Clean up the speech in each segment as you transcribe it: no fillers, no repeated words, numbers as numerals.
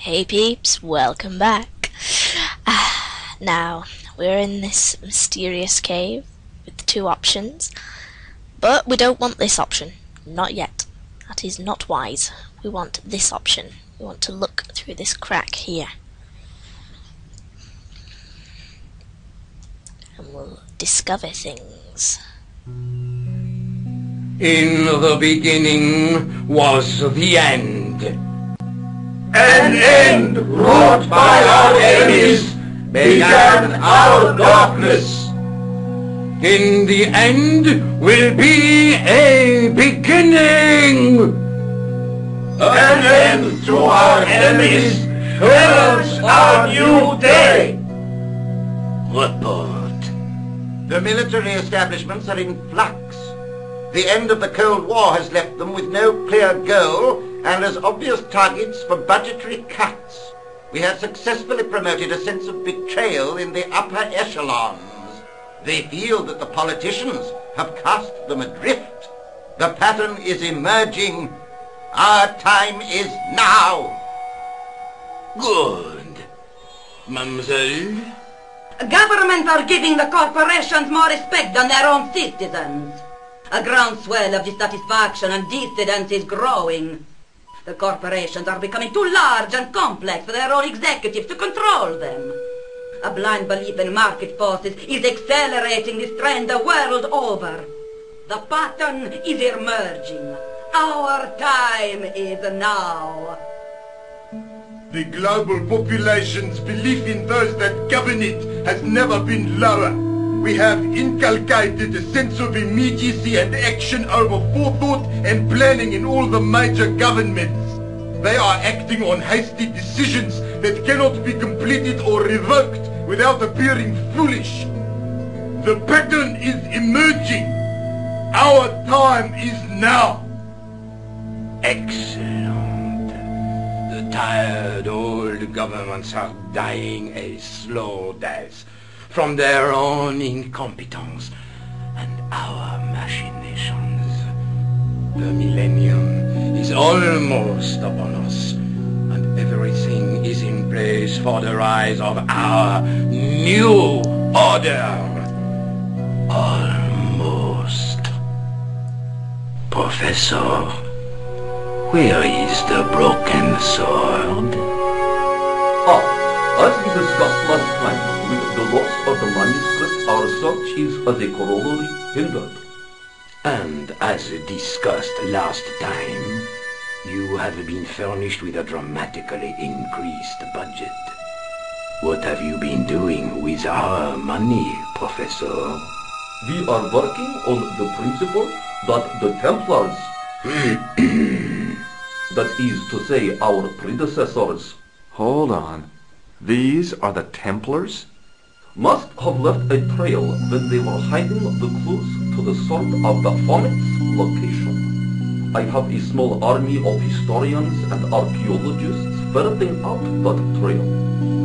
Hey peeps, welcome back. Now, we're in this mysterious cave with the two options, but we don't want this option. Not yet. That is not wise. We want this option. We want to look through this crack here. And we'll discover things. In the beginning was the end. An end wrought by our enemies began our darkness. In the end will be a beginning. An end to our enemies heralds our new day. Report. The military establishments are in flux. The end of the Cold War has left them with no clear goal and as obvious targets for budgetary cuts. We have successfully promoted a sense of betrayal in the upper echelons. They feel that the politicians have cast them adrift. The pattern is emerging. Our time is now. Good. Mademoiselle? Governments are giving the corporations more respect than their own citizens. A groundswell of dissatisfaction and dissidence is growing. The corporations are becoming too large and complex for their own executives to control them. A blind belief in market forces is accelerating this trend the world over. The pattern is emerging. Our time is now. The global population's belief in those that govern it has never been lower. We have inculcated a sense of immediacy and action over forethought and planning in all the major governments. They are acting on hasty decisions that cannot be completed or revoked without appearing foolish. The pattern is emerging. Our time is now. Excellent. The tired old governments are dying a slow death from their own incompetence and our machinations. The millennium is almost upon us, and everything is in place for the rise of our new order. Almost. Professor, where is the broken sword? As we discussed last time, with the loss of the manuscript, our search is as a corollary hindered. And as discussed last time, you have been furnished with a dramatically increased budget. What have you been doing with our money, Professor? We are working on the principle that the Templars, that is to say our predecessors, Hold on. These are the Templars? must have left a trail when they were hiding the clues to the sort of Baphomet's location. I have a small army of historians and archaeologists ferreting out that trail.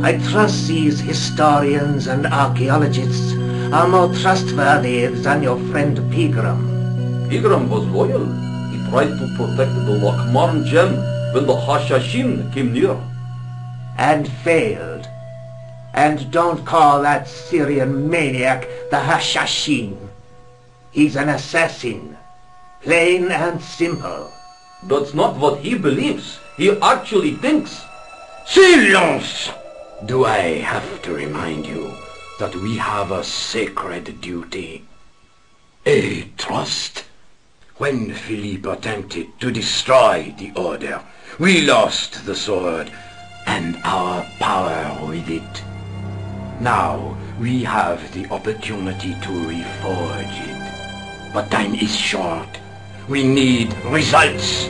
I trust these historians and archaeologists are more trustworthy than your friend Pegram. Pegram was loyal. He tried to protect the Lakmarn gem when the Hashashin came near. And failed. And don't call that Syrian maniac the Hashashin. He's an assassin. Plain and simple. That's not what he believes. He actually thinks. Silence! Do I have to remind you that we have a sacred duty? A trust? When Philippe attempted to destroy the order, we lost the sword and our power with it. Now we have the opportunity to reforge it. But time is short. We need results,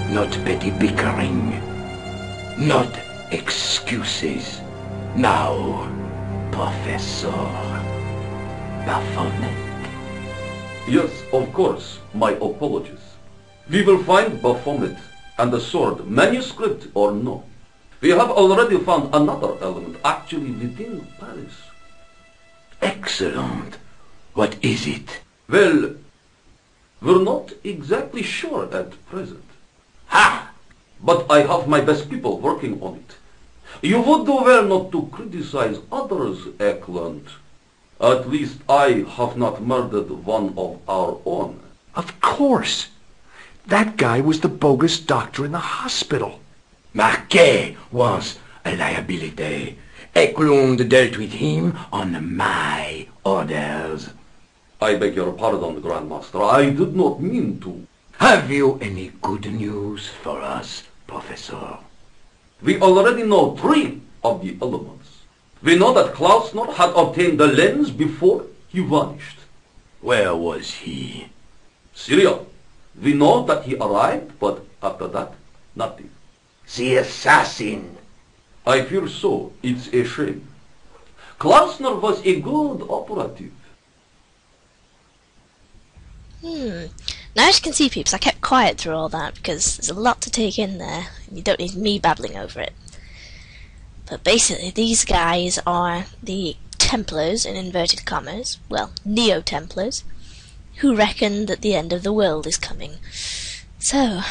not petty bickering, not excuses. Now, Professor Baphomet. Yes, of course, my apologies. We will find Baphomet and the sword, manuscript or no. We have already found another element actually within Paris. Excellent. What is it? Well, we're not exactly sure at present. Ha! but I have my best people working on it. You would do well not to criticize others, Eklund. At least I have not murdered one of our own. Of course. That guy was the bogus doctor in the hospital. Marquet was a liability. Eklund dealt with him on my orders. I beg your pardon, Grandmaster. I did not mean to. Have you any good news for us, Professor? We already know 3 of the elements. We know that Klausner had obtained the lens before he vanished. Where was he? Syria. We know that he arrived, but after that, nothing. The assassin. I fear so. It's a shame. Klausner was a good operative. Now as you can see, peeps, I kept quiet through all that because there's a lot to take in there, and you don't need me babbling over it. But basically, these guys are the Templars, in inverted commas, well, Neo-Templars, who reckon that the end of the world is coming. So,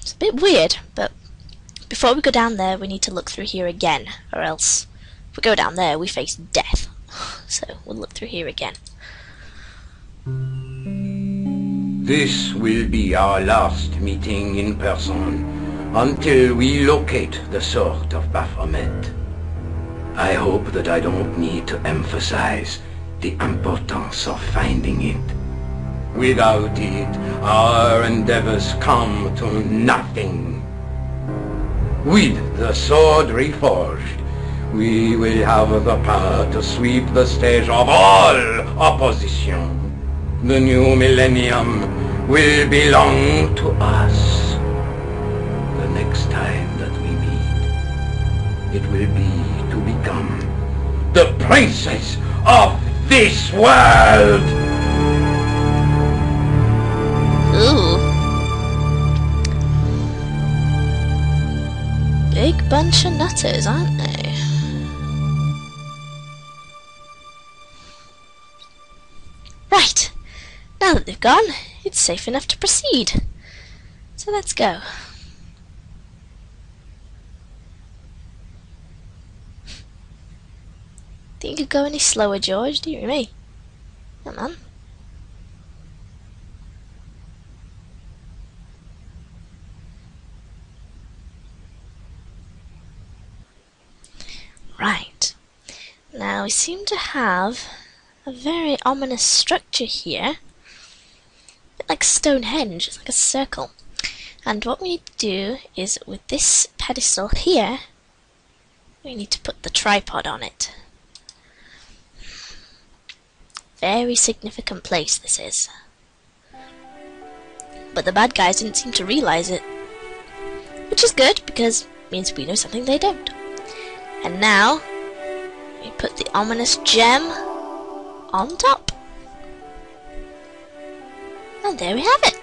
it's a bit weird, but before we go down there, we need to look through here again, or else if we go down there, we face death. So, we'll look through here again. This will be our last meeting in person until we locate the sword of Baphomet. I hope that I don't need to emphasize the importance of finding it. Without it, our endeavors come to nothing. With the sword reforged, we will have the power to sweep the stage of all opposition. The new millennium will belong to us. The next time that we meet, it will be to become the princess of this world! Ooh. Big bunch of nutters, aren't they? Right. Now that they've gone, it's safe enough to proceed. So let's go. Think you could go any slower, George? Dear me. Come on. Right. Now we seem to have a very ominous structure here. A bit like Stonehenge, it's like a circle. And what we need to do is, with this pedestal here, we need to put the tripod on it. Very significant place this is. But the bad guys didn't seem to realize it. Which is good, because it means we know something they don't. And now, we put the ominous gem on top. And there we have it.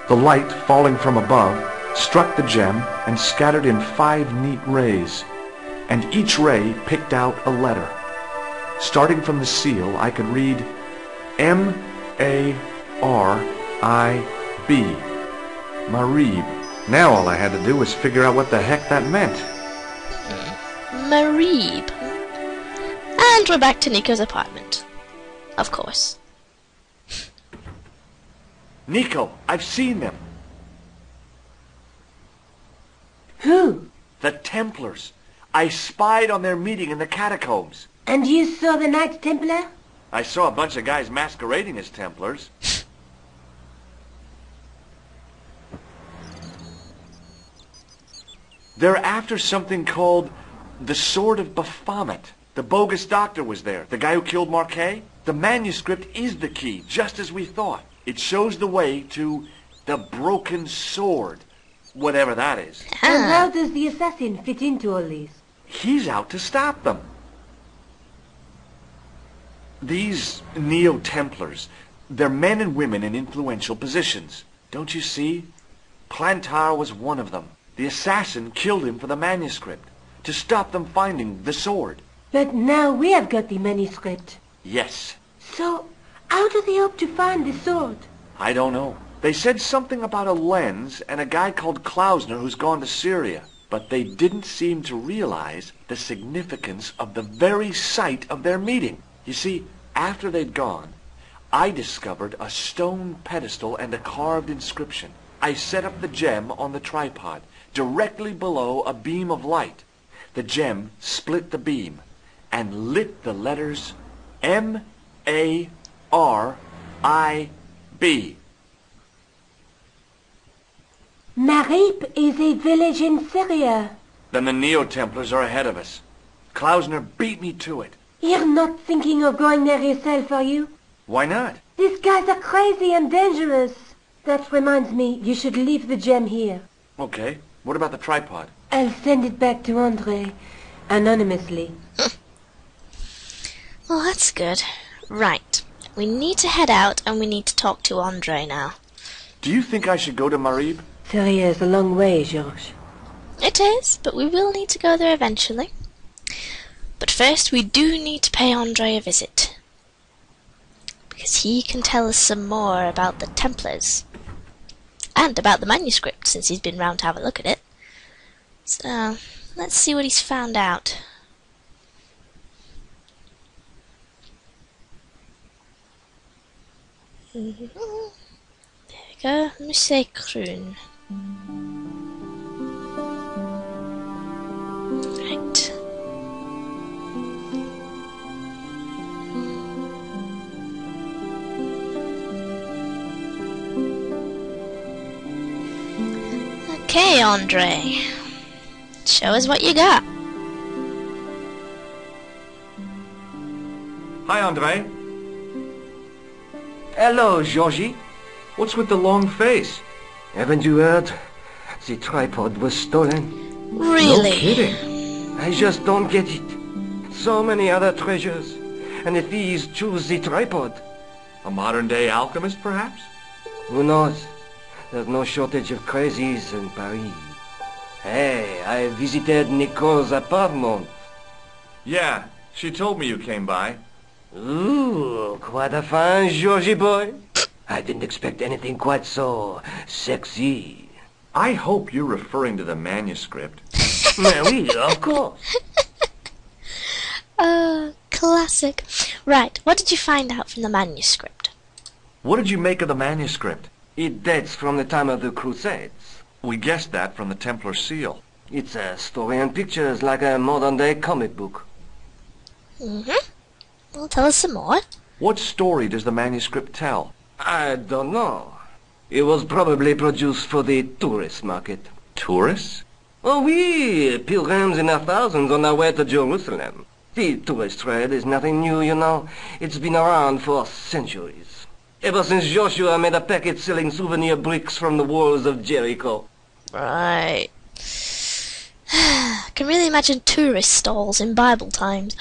The light falling from above struck the gem and scattered in 5 neat rays, and each ray picked out a letter. Starting from the seal, I could read M-A-R-I-B, Marib. Now all I had to do was figure out what the heck that meant. Marib. And we're back to Nico's apartment. Of course. Nico, I've seen them. Who? The Templars. I spied on their meeting in the catacombs. And you saw the Knights Templar? I saw a bunch of guys masquerading as Templars. They're after something called the Sword of Baphomet. The bogus doctor was there, the guy who killed Marquet. The manuscript is the key, just as we thought. It shows the way to the broken sword, whatever that is. And how does the assassin fit into all this? He's out to stop them. These Neo-Templars, they're men and women in influential positions. Don't you see? Plantar was one of them. The assassin killed him for the manuscript, to stop them finding the sword. But now we have got the manuscript. Yes. So, how do they hope to find the sword? I don't know. They said something about a lens and a guy called Klausner who's gone to Syria. But they didn't seem to realize the significance of the very site of their meeting. You see, after they'd gone, I discovered a stone pedestal and a carved inscription. I set up the gem on the tripod, directly below a beam of light. The gem split the beam and lit the letters M-A-R-I-B. Marib is a village in Syria. Then the Neo-Templars are ahead of us. Klausner beat me to it. You're not thinking of going there yourself, are you? Why not? These guys are crazy and dangerous. That reminds me, you should leave the gem here. Okay. What about the tripod? I'll send it back to Andre, anonymously. Well, that's good. Right. We need to head out and we need to talk to Andre now. Do you think I should go to Marib? Syria is a long way, Georges. It is, but we will need to go there eventually. But first we do need to pay Andre a visit. Because he can tell us some more about the Templars. And about the manuscript, since he's been round to have a look at it. So, let's see what he's found out. There we go, Musée Krun. Right. Okay, Andre. Show us what you got. Hi, Andre. Hello, Georgie. What's with the long face? Haven't you heard? The tripod was stolen. Really? No kidding. I just don't get it. So many other treasures, and the thieves choose the tripod. A modern-day alchemist, perhaps? Who knows? There's no shortage of crazies in Paris. Hey, I visited Nicole's apartment. Yeah, she told me you came by. Ooh, quite a fine Georgie boy. I didn't expect anything quite so sexy. I hope you're referring to the manuscript. Oui, of course. Classic. Right, what did you find out from the manuscript? What did you make of the manuscript? It dates from the time of the Crusades. We guessed that from the Templar seal. It's a story and pictures like a modern-day comic book. Well, tell us some more. What story does the manuscript tell? I don't know. It was probably produced for the tourist market. Tourists? Oh, oui, pilgrims in their thousands on their way to Jerusalem. The tourist trade is nothing new, you know. It's been around for centuries. Ever since Joshua made a packet selling souvenir bricks from the walls of Jericho. Right. I can really imagine tourist stalls in Bible times.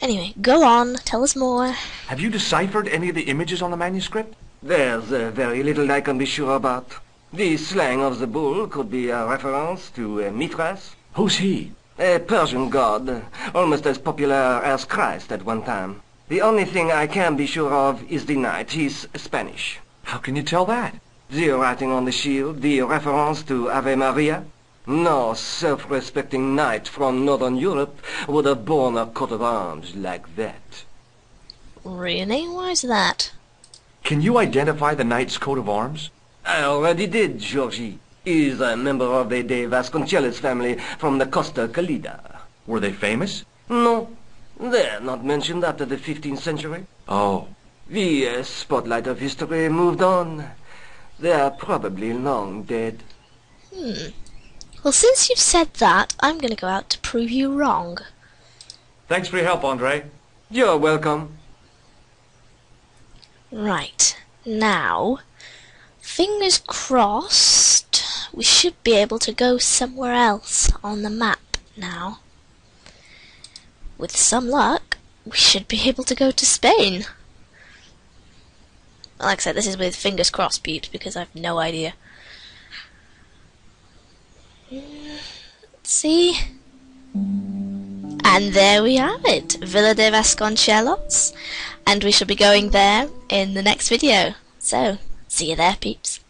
Anyway, go on, tell us more. Have you deciphered any of the images on the manuscript? There's very little I can be sure about. The slang of the bull could be a reference to Mithras. Who's he? A Persian god, almost as popular as Christ at one time. The only thing I can be sure of is the knight. He's Spanish. How can you tell that? The writing on the shield, the reference to Ave Maria. No self-respecting knight from Northern Europe would have borne a coat of arms like that. Really? Why's that? Can you identify the knight's coat of arms? I already did, Georgie. He's a member of the De Vasconcelos family from the Costa Calida. Were they famous? No, they're not mentioned after the 15th century. Oh. The spotlight of history moved on. They're probably long dead. Well, since you've said that, I'm going to go out to prove you wrong. Thanks for your help, Andre. You're welcome. Right. Now, fingers crossed, we should be able to go somewhere else on the map now. With some luck, we should be able to go to Spain. Like I said, this is with fingers crossed, peeps, because I have no idea. Let's see. And there we have it, Villa de Vasconcelos. And we shall be going there in the next video. So, see you there, peeps.